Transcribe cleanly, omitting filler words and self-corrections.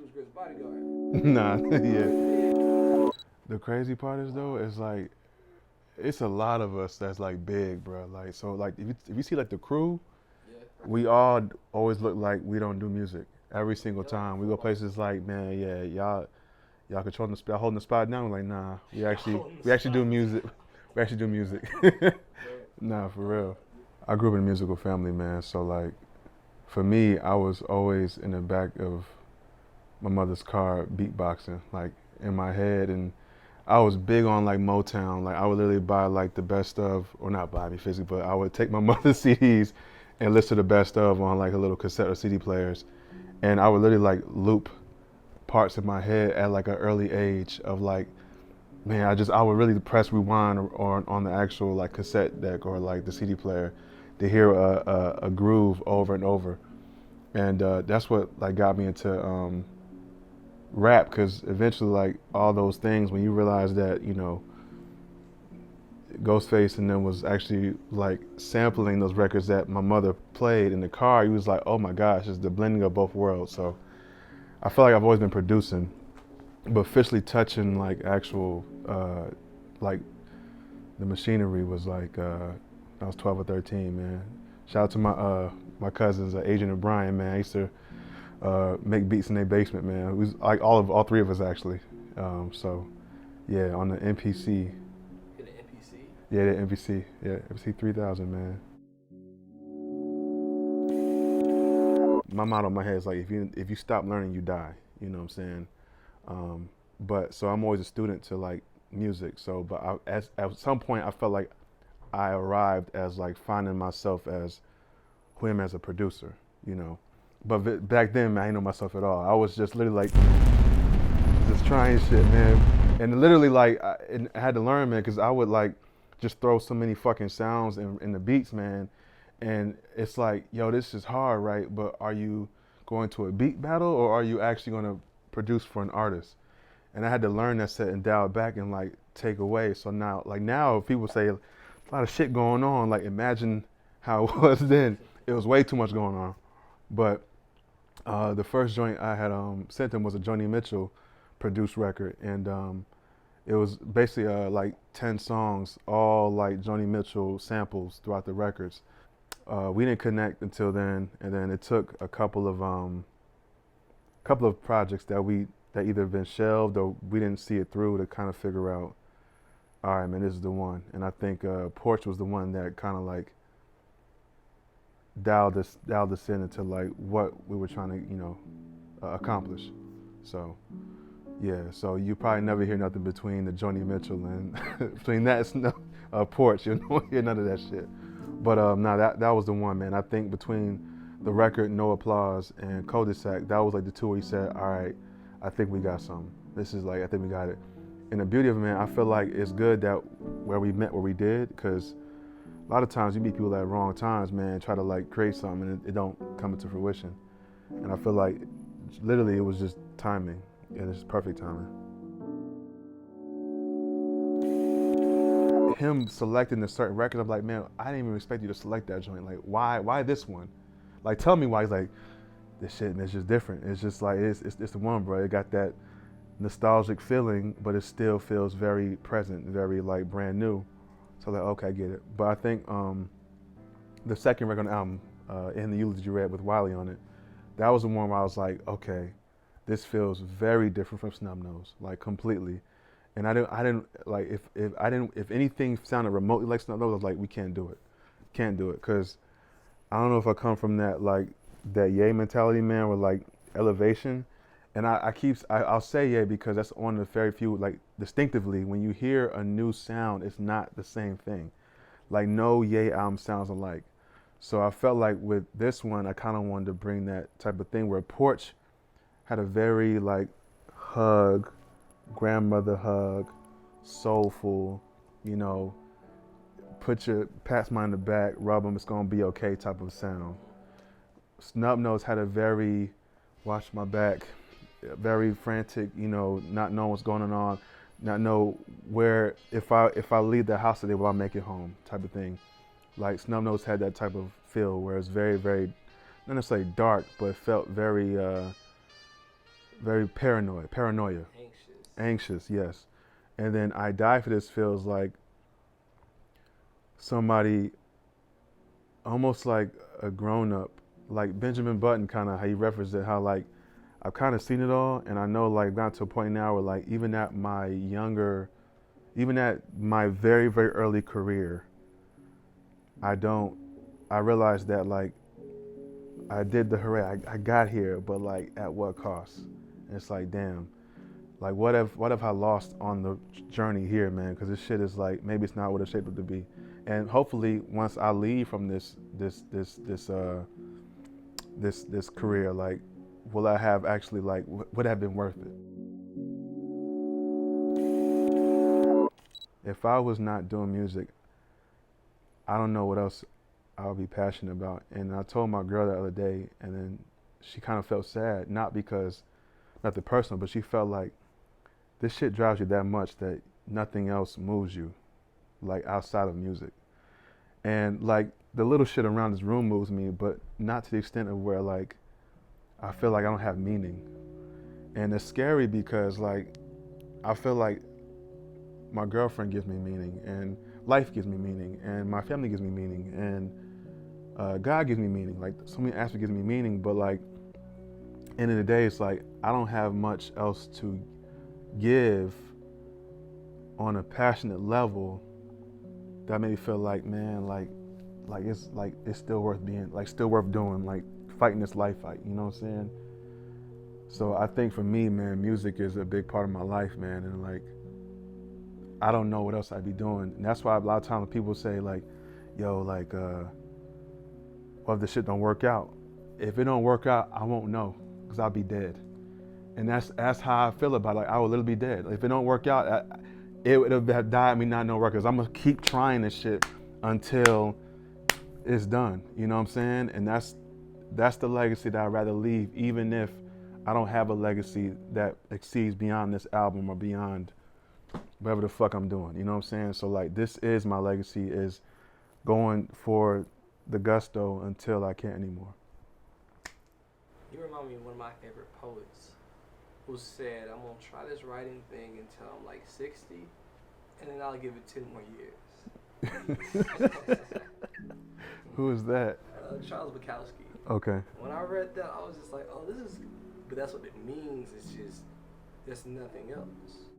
she was Chris' bodyguard. Nah, yeah. The crazy part is though, is like it's a lot of us that's like big, bro. Like so, like if you see like the crew, Yeah. we all always look like we don't do music. Every single Yup. time we go places like, man, yeah, y'all controlling the spot, holding the spot down. We're like, nah, we actually Holding the we actually do spot music. down. We actually do music. Yup. Nah, for real. I grew up in a musical family, man. So like, for me, I was always in the back of my mother's car beatboxing, like in my head, and I was big on like Motown. Like I would literally buy like the best of, or not buy me physically, but I would take my mother's CDs and listen to the best of on like a little cassette or CD players, and I would literally like loop parts in my head at like an early age of like, man, I would really press rewind or on the actual like cassette deck or like the CD player to hear a groove over and over, and that's what like got me into rap, because eventually like all those things, when you realize that, you know, Ghostface and them was actually like sampling those records that my mother played in the car, he was like, oh my gosh, it's the blending of both worlds. So I feel like I've always been producing, but officially touching like actual like the machinery was like I was 12 or 13, man. Shout out to my cousins, Agent and Brian, man. I used to make beats in their basement, man. It was like all three of us actually. So yeah, on the MPC. In the NPC. Yeah, the MPC. Yeah, MPC 3000, man. My motto in my head is like, if you stop learning, you die. You know what I'm saying? But so I'm always a student to like music. So, but at some point, I felt like I arrived as like finding myself as who I am as a producer. You know, but back then, man, I didn't know myself at all. I was just literally like just trying shit, man. And literally like I had to learn, man, because I would like just throw so many fucking sounds in the beats, man. And it's like, yo, this is hard, right? But are you going to a beat battle, or are you actually going to produce for an artist? And I had to learn that set and dial it back and like take away. So now, like now, if people say a lot of shit going on, like imagine how it was then. It was way too much going on. But the first joint I had sent him was a Joni Mitchell produced record, and it was basically like 10 songs, all like Joni Mitchell samples throughout the records. We didn't connect until then, and then it took a couple of projects that either been shelved or we didn't see it through to kind of figure out, all right, man, this is the one. And I think Porch was the one that kind of like dialed us in into like what we were trying to, you know, accomplish. So yeah, so you probably never hear nothing between the Joni Mitchell and between that and Porch. You don't hear none of that shit. But no, that was the one, man. I think between the record No Applause and Cul-de-sac, that was like the two where you said, all right, I think we got something. This is like, I think we got it. And the beauty of it, man, I feel like it's good that where we met where we did, because a lot of times you meet people at wrong times, man, try to like create something and it don't come into fruition. And I feel like literally it was just timing, and it's perfect timing. Him selecting a certain record, I'm like, man, I didn't even expect you to select that joint. Like, why this one? Like, tell me why. He's like, this shit, man, it's just different. It's just like, it's the one, bro. It got that nostalgic feeling, but it still feels very present, very like brand new. So like, okay, I get it. But I think the second record on the album, In the Eulogy You Read with Wiley on it, that was the one where I was like, okay, this feels very different from Snub Nose, like completely. And I didn't like if anything sounded remotely like Snub Nose, I was like, we can't do it, because I don't know if I come from that like that yay mentality, man, with like elevation. And I'll say yeah because that's one of the very few, like distinctively when you hear a new sound, it's not the same thing. Like no yay album sounds alike. So I felt like with this one, I kind of wanted to bring that type of thing where Porch had a very like hug, grandmother hug, soulful, you know, pats mine in the back, rub them, it's gonna be okay type of sound. Snub Nose had a very watch my back, very frantic, you know, not knowing what's going on, not know where if I leave the house today, will I make it home type of thing. Like Snub Nose had that type of feel where it's very, very not necessarily dark, but it felt very very paranoia, anxious, yes. And then I Die For This feels like somebody almost like a grown up, like Benjamin Button, kind of how he referenced it, how like I've kind of seen it all, and I know like got to a point now where like even at my very, very early career, I realized that like I did the hooray, I got here, but like at what cost? And it's like, damn, like what if I lost on the journey here, man? Because this shit is like, maybe it's not what it's shaped up to be. And hopefully once I leave from this career, like, will I have actually like, would it have been worth it? If I was not doing music, I don't know what else I would be passionate about. And I told my girl the other day, and then she kind of felt sad, not because, nothing personal, but she felt like this shit drives you that much that nothing else moves you, like outside of music. And like the little shit around this room moves me, but not to the extent of where like I feel like I don't have meaning. And it's scary because like I feel like my girlfriend gives me meaning, and life gives me meaning, and my family gives me meaning, and God gives me meaning. Like so many aspects gives me meaning, but like end of the day, it's like I don't have much else to give on a passionate level that made me feel like, man, like it's still worth being, like still worth doing, like fighting this life fight. You know what I'm saying? So I think for me, man, music is a big part of my life, man, and like I don't know what else I'd be doing. And that's why a lot of times people say like, yo, like, what if the shit don't work out? If it don't work out, I won't know, because I'll be dead. And that's how I feel about it. Like, I will literally be dead. If it don't work out, it would have died me not knowing because I'm going to keep trying this shit until it's done. You know what I'm saying? And that's the legacy that I'd rather leave, even if I don't have a legacy that exceeds beyond this album or beyond whatever the fuck I'm doing. You know what I'm saying? So like, this is my legacy, is going for the gusto until I can't anymore. You remind me of one of my favorite poets who said, I'm going to try this writing thing until I'm like 60, and then I'll give it 10 more years. Who is that? Charles Bukowski. Okay. When I read that, I was just like, oh, this is, but that's what it means. It's just, there's nothing else.